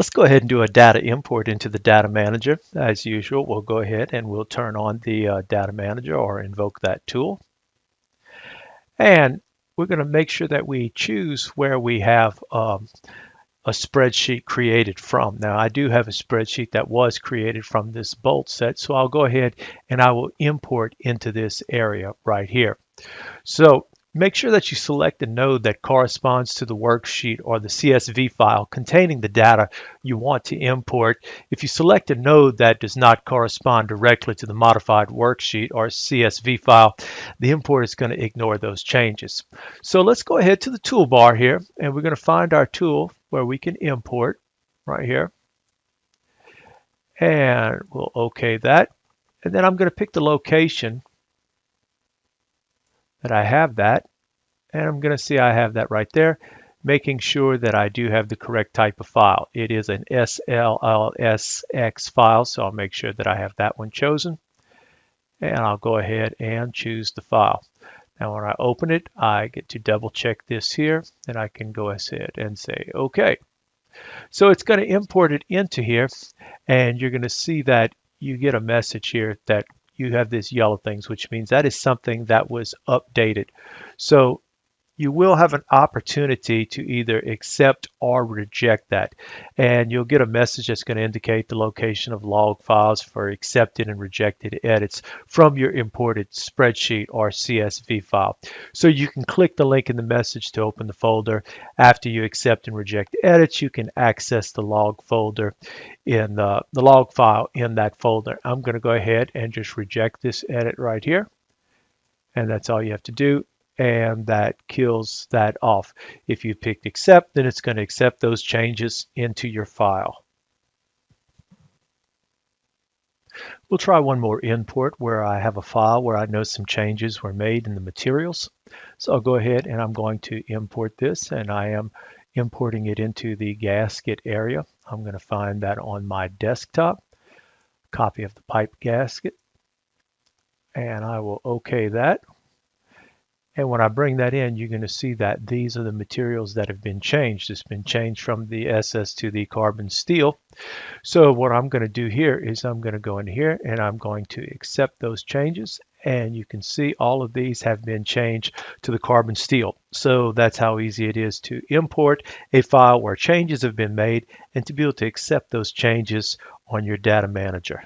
Let's go ahead and do a data import into the data manager. As usual, we'll go ahead and we'll turn on the data manager or invoke that tool. And we're going to make sure that we choose where we have a spreadsheet created from. Now, I do have a spreadsheet that was created from this bolt set, so I'll go ahead and I will import into this area right here. So make sure that you select the node that corresponds to the worksheet or the CSV file containing the data you want to import. If you select a node that does not correspond directly to the modified worksheet or CSV file, the import is going to ignore those changes. So let's go ahead to the toolbar here, and we're going to find our tool where we can import right here. And we'll OK that. And then I'm going to pick the location that I have that, and I'm going to see I have that right there, making sure that I do have the correct type of file. It is an SLLSX file, so I'll make sure that I have that one chosen, and I'll go ahead and choose the file. Now when I open it, I get to double check this here, and I can go ahead and say OK. So it's going to import it into here, and you're going to see that you get a message here that you have these yellow things, which means that is something that was updated. So you will have an opportunity to either accept or reject that. And you'll get a message that's going to indicate the location of log files for accepted and rejected edits from your imported spreadsheet or CSV file. So you can click the link in the message to open the folder. After you accept and reject edits, you can access the log folder in the log file in that folder. I'm going to go ahead and just reject this edit right here. And that's all you have to do. And that kills that off. If you picked accept, then it's going to accept those changes into your file. We'll try one more import where I have a file where I know some changes were made in the materials. So I'll go ahead and I'm going to import this, and I am importing it into the gasket area. I'm going to find that on my desktop, copy of the pipe gasket, and I will OK that. And when I bring that in, you're going to see that these are the materials that have been changed. It's been changed from the SS to the carbon steel. So what I'm going to do here is I'm going to go in here and I'm going to accept those changes. And you can see all of these have been changed to the carbon steel. So that's how easy it is to import a file where changes have been made and to be able to accept those changes on your data manager.